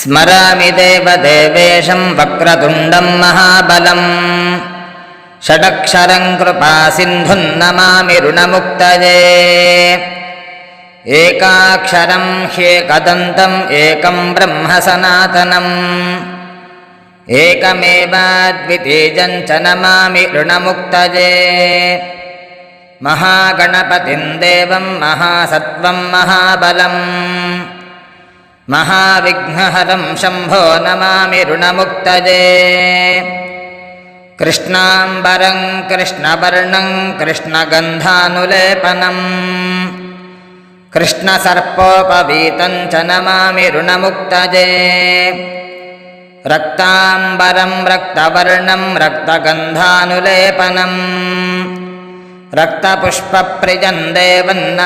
स्मरामि देवदेवेशं वक्रतुण्डं महाबलं षडक्षरं कृपासिन्धुं नमामि ऋणमुक्तये एकाक्षरं ह्येकदन्तम् एकं ब्रह्म सनातनम् एकमेवाद्वितीयं च नमामि ऋणमुक्तये महागणपतिं देवं महासत्त्वं महाबलं महाविघ्नहरं शम्भो नमामि ऋणमुक्तये कृष्णाम्बरं कृष्णवर्णं कृष्णगन्धानुलेपनं कृष्णसर्पोपवीतं च नमामि ऋणमुक्तये रक्ताम्बरं रक्तवर्णं रक्तगन्धानुलेपनं रक्तपुष्पप्रियं देवं